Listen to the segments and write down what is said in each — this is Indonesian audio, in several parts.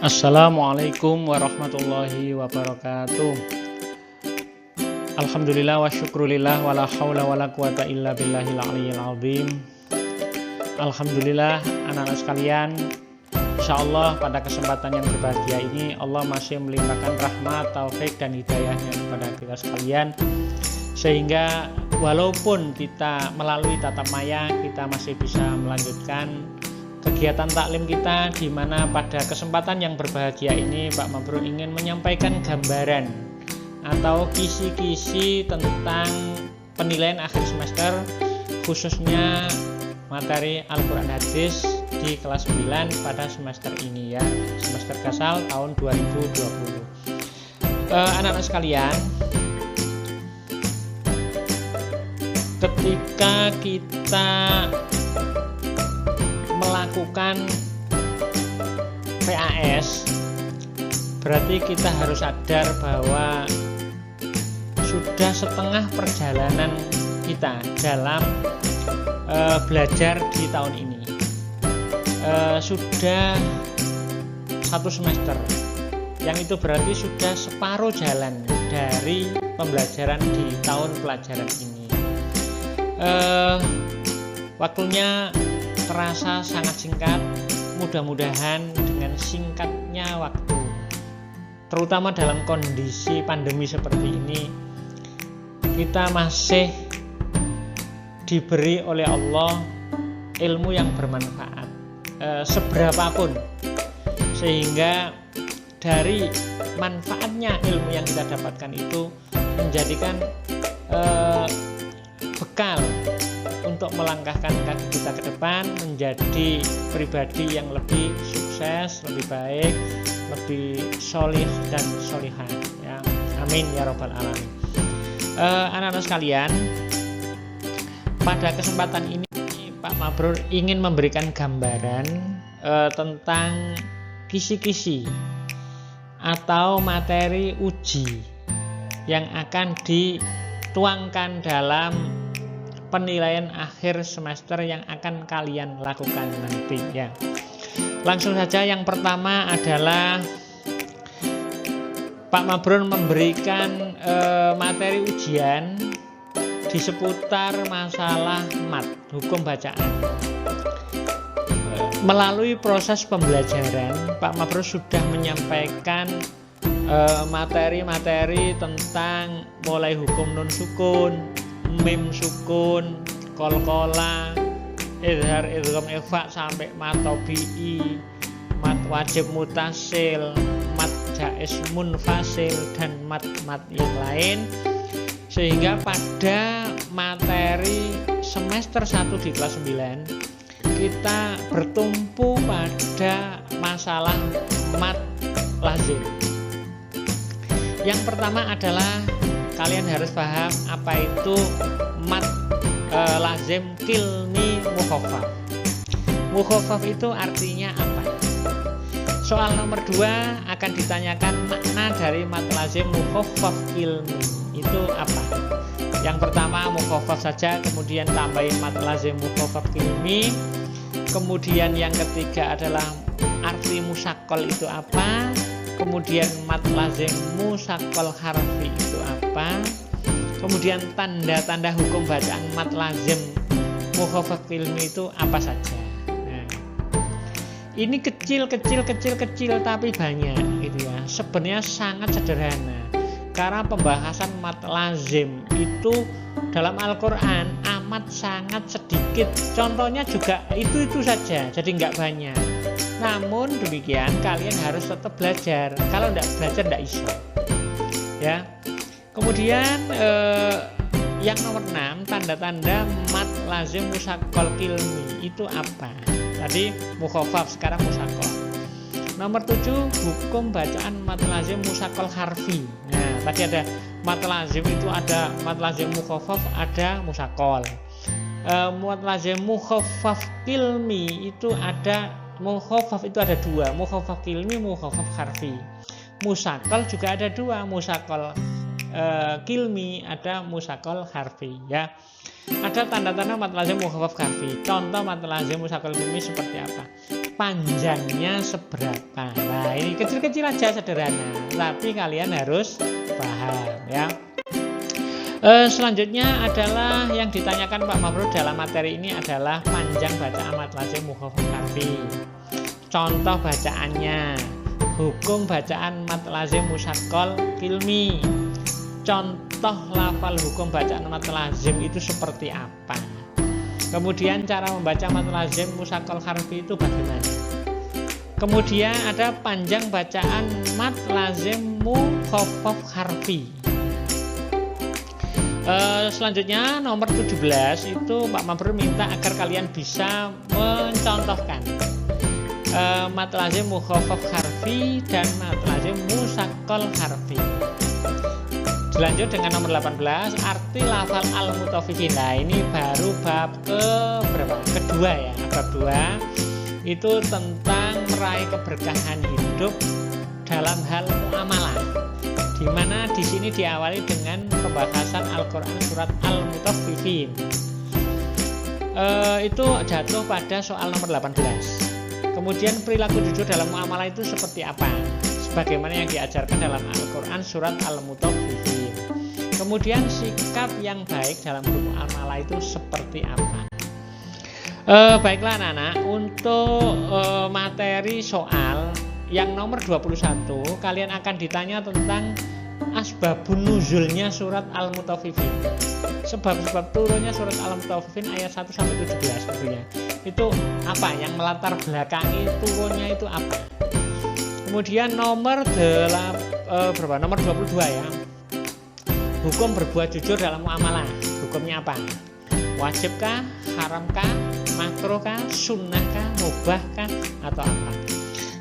Assalamualaikum warahmatullahi wabarakatuh. Alhamdulillah wa syukrulillah wa la hawla wa la quwata illa billahil aliyyil azim. Alhamdulillah anak-anak sekalian, insyaallah pada kesempatan yang berbahagia ini Allah masih melimpahkan rahmat, taufik dan hidayahnya kepada kita sekalian, sehingga walaupun kita melalui tatap maya kita masih bisa melanjutkan kegiatan taklim kita, di mana pada kesempatan yang berbahagia ini Pak Mabrur ingin menyampaikan gambaran atau kisi-kisi tentang penilaian akhir semester, khususnya materi Al-Quran Hadis di kelas 9 pada semester ini ya, semester Kasal tahun 2020. Anak-anak sekalian, ketika kita melakukan PAS, berarti kita harus sadar bahwa sudah setengah perjalanan kita dalam belajar di tahun ini. Sudah satu semester, yang itu berarti sudah separuh jalan dari pembelajaran di tahun pelajaran ini. Waktunya terasa sangat singkat. Mudah-mudahan dengan singkatnya waktu, terutama dalam kondisi pandemi seperti ini, kita masih diberi oleh Allah ilmu yang bermanfaat seberapapun, sehingga dari manfaatnya ilmu yang kita dapatkan itu menjadikan bekal untuk melangkahkan kaki kita ke depan menjadi pribadi yang lebih sukses, lebih baik, lebih solih dan solihah ya. Amin ya robbal alamin. Anak-anak sekalian, pada kesempatan ini Pak Mabrur ingin memberikan gambaran tentang kisi-kisi atau materi uji yang akan dituangkan dalam penilaian akhir semester yang akan kalian lakukan nanti ya. Langsung saja, yang pertama adalah Pak Mabrur memberikan materi ujian di seputar masalah mat, hukum bacaan. Melalui proses pembelajaran, Pak Mabrur sudah menyampaikan materi-materi tentang mulai hukum nun sukun, mim sukun, kol-kola, izhar, idgham, ikhfa, sampai mat tabi'i, mat wajib mutasil, mat jaiz munfasil, dan mat-mat yang lain. Sehingga pada materi semester 1 di kelas 9 kita bertumpu pada masalah mat lazim. Yang pertama adalah kalian harus paham apa itu mat lazim kilmi mukhaffaf. Mukhaffaf itu artinya apa? Soal nomor 2 akan ditanyakan makna dari mat lazim mukhaffaf kilmi itu apa. Yang pertama mukhaffaf saja, kemudian tambahin mat lazim mukhaffaf kilmi. Kemudian yang ketiga adalah arti musaqqal itu apa. Kemudian mat lazim musaqqal harfi itu apa. Kemudian tanda-tanda hukum bacaan mat lazim mukhaffaf ilmi itu apa saja. Nah, ini kecil tapi banyak gitu ya. Sebenarnya sangat sederhana, karena pembahasan mat lazim itu dalam Al-Quran amat sangat sedikit. Contohnya juga itu saja, jadi nggak banyak. Namun demikian kalian harus tetap belajar. Kalau tidak belajar tidak iso ya. Kemudian yang nomor 6, tanda-tanda mat lazim musaqqal kilmi itu apa? Tadi mukhaffaf, sekarang musaqqal. Nomor 7, hukum bacaan mat lazim musaqqal harfi. Nah, tadi ada mat lazim itu ada mat lazim mukhaffaf, ada musaqqal. Mat lazim mukhaffaf kilmi itu ada, mukhaffaf itu ada 2, mukhaffaf kilmi, mukhaffaf harfi. Musaqqal juga ada 2, musaqqal kilmi, ada musaqqal harfi ya. Ada tanda-tanda mat lazim mukhaffaf harfi. Contoh mat lazim musaqqal kilmi seperti apa? panjangnya seberapa. Nah, ini kecil-kecil aja sederhana, tapi kalian harus paham ya. Selanjutnya adalah yang ditanyakan Pak Mabrur dalam materi ini adalah panjang bacaan mad lazim mukhafaf harfi. Contoh bacaannya, hukum bacaan mad lazim musaqqal kilmi. Contoh lafal hukum bacaan mad lazim itu seperti apa? Kemudian cara membaca mad lazim musaqqal harfi itu bagaimana? Kemudian ada panjang bacaan mad lazim mukhafaf harfi. Selanjutnya nomor 17 itu Pak Mabrur minta agar kalian bisa mencontohkan mad lazim mukhafaf harfi dan mad lazim musaqqal harfi. Dilanjut dengan nomor 18, arti lafal al-mutaffifin. Nah, ini baru bab kedua ya. Bab 2 itu tentang meraih keberkahan hidup dalam hal muamalah. Di mana di sini diawali dengan pembahasan Al-Qur'an surat Al-Mutaffifin. Itu jatuh pada soal nomor 18. Kemudian perilaku jujur dalam muamalah itu seperti apa? Sebagaimana yang diajarkan dalam Al-Qur'an surat Al-Mutaffifin. Kemudian sikap yang baik dalam bermuamalah itu seperti apa? Baiklah anak-anak, untuk materi soal yang nomor 21 kalian akan ditanya tentang asbabun nuzulnya surat Al-Mutaffifin. Sebab-sebab turunnya surat Al-Mutaffifin ayat 1 sampai 17 tentunya. Itu apa yang melatar belakangi turunnya itu apa? Kemudian nomor 22 ya. Hukum berbuat jujur dalam muamalah. Hukumnya apa? Wajibkah, haramkah, makruhkah, sunnahkah, mubahkah, atau apa?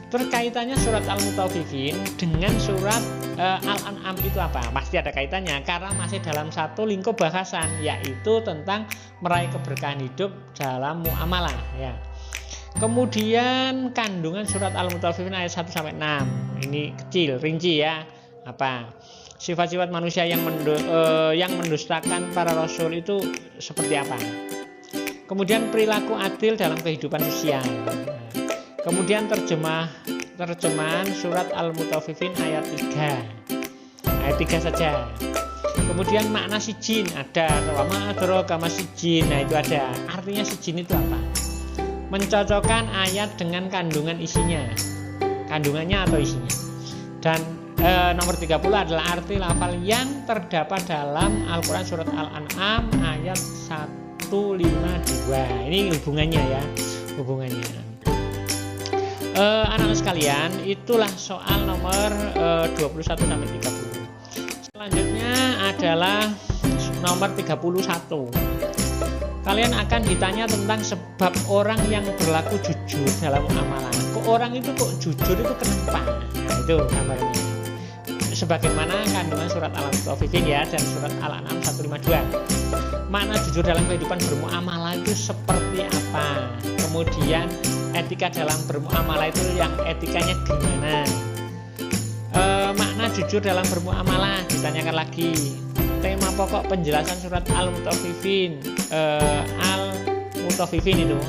Terkaitannya surat Al-Mutaffifin dengan surat Al-An'am itu apa? Pasti ada kaitannya karena masih dalam satu lingkup bahasan, yaitu tentang meraih keberkahan hidup dalam muamalah ya. Kemudian kandungan surat Al-Mutaffifin ayat 1 sampai 6. Ini kecil, rinci ya. Apa? Sifat-sifat manusia yang mendustakan para rasul itu seperti apa? Kemudian perilaku adil dalam kehidupan sosial. Kemudian terjemahan surat Al-Mutaffifin ayat 3. Ayat 3 saja. Kemudian makna sijin ada, wa ma adraka mas sijin. Nah, itu ada. Artinya sijin itu apa? Mencocokkan ayat dengan kandungan isinya. Kandungannya atau isinya. Dan nomor 30 adalah arti lafal yang terdapat dalam Al-Quran surat Al-An'am ayat 152. Ini hubungannya ya, hubungannya. Anak-anak sekalian, itulah soal nomor 21 sampai 30. Selanjutnya adalah nomor 31. Kalian akan ditanya tentang sebab orang yang berlaku jujur dalam muamalah. Kok orang itu kok jujur itu kenapa? Nah, itu gambarnya. Sebagaimana kandungan surat Al-Mutaffifin ya dan surat Al-An'am 152. Makna jujur dalam kehidupan bermuamalah itu seperti apa? Kemudian etika dalam bermuamalah itu yang etikanya gimana? Makna jujur dalam bermuamalah ditanyakan lagi. Tema pokok penjelasan surat Al-Mutaffifin. Al-Mutaffifin itu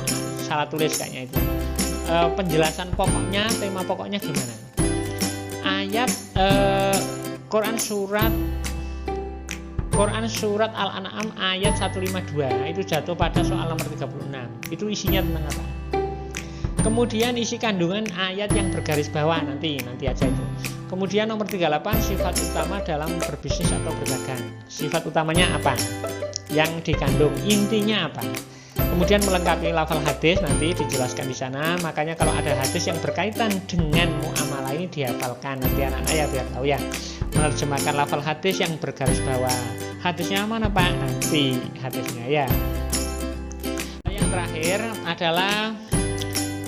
salah tulis kayaknya itu. Penjelasan pokoknya, tema pokoknya gimana? Ayat Quran surat Al-An'am ayat 152 itu jatuh pada soal nomor 36. Itu isinya tentang apa? Kemudian isi kandungan ayat yang bergaris bawah nanti aja itu. Kemudian nomor 38 sifat utama dalam berbisnis atau berdagang. Sifat utamanya apa? Yang dikandung intinya apa? Kemudian melengkapi lafal hadis nanti dijelaskan di sana. Makanya kalau ada hadis yang berkaitan dengan muamalah ini dihafalkan nanti anak-anak ya biar tahu ya. Menerjemahkan lafal hadis yang bergaris bawah. Hadisnya mana Pak? Nanti hadisnya ya. Yang terakhir adalah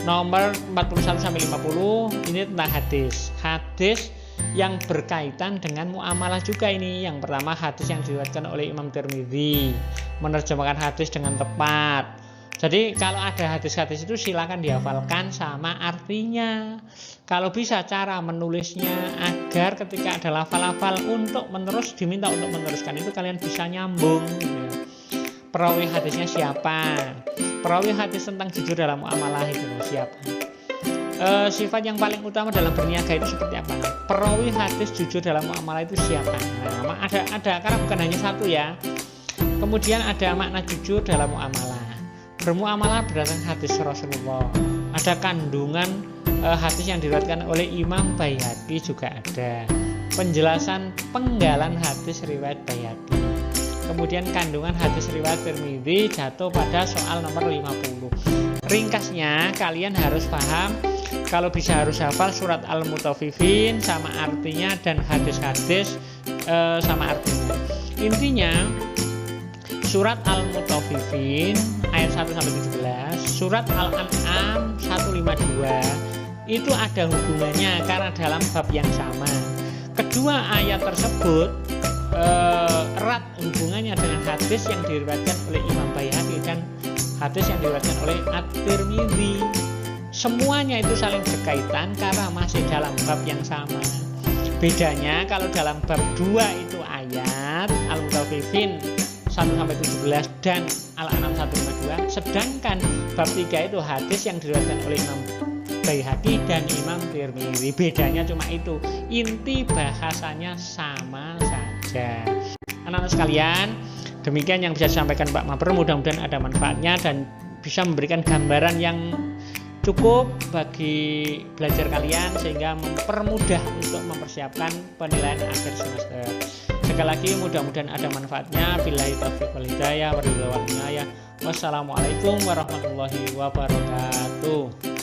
nomor 41 sampai 50. Ini tentang hadis. Hadis yang berkaitan dengan muamalah juga ini. Yang pertama hadis yang diriwayatkan oleh Imam Tirmidzi, menerjemahkan hadis dengan tepat. Jadi kalau ada hadis-hadis itu silakan dihafalkan sama artinya. Kalau bisa cara menulisnya agar ketika ada lafal-lafal untuk diminta untuk meneruskan itu kalian bisa nyambung. Perawi hadisnya siapa? Perawi hadis tentang jujur dalam muamalah itu siapa? Sifat yang paling utama dalam berniaga itu seperti apa? Perawi hadis jujur dalam muamalah itu siapa? Nah, ada karena bukan hanya satu ya. Kemudian ada makna jujur dalam muamalah. Bermuamalah berdasarkan hadis Rasulullah. Ada kandungan hadis yang diriwayatkan oleh Imam Baihaqi juga ada. Penjelasan penggalan hadis riwayat Baihaqi. Kemudian kandungan hadis riwayat Tirmidzi jatuh pada soal nomor 50. Ringkasnya kalian harus paham, kalau bisa harus hafal surat Al-Mutaffifin sama artinya dan hadis-hadis sama artinya. Intinya surat Al-Mutaffifin ayat 1 sampai 17, surat Al-An'am 152 itu ada hubungannya karena dalam bab yang sama. Kedua ayat tersebut erat hubungannya dengan hadis yang diriwayatkan oleh Imam Baihaqi dan hadis yang diriwayatkan oleh At-Tirmidzi. Semuanya itu saling berkaitan karena masih dalam bab yang sama. Bedanya kalau dalam bab 2 itu ayat Al-Mutaffifin 1 sampai 17 dan Al-An'am 152, sedangkan bab 3 itu hadis yang diriwayatkan oleh Imam Baihaqi dan Imam Tirmidzi. Bedanya cuma itu, inti bahasanya sama saja. Anak-anak sekalian, demikian yang bisa disampaikan Pak Maper. Mudah-mudahan ada manfaatnya dan bisa memberikan gambaran yang cukup bagi belajar kalian sehingga mempermudah untuk mempersiapkan penilaian akhir semester. Sekali lagi mudah-mudahan ada manfaatnya. Billahi taufiq wal hidayah. Wassalamualaikum warahmatullahi wabarakatuh.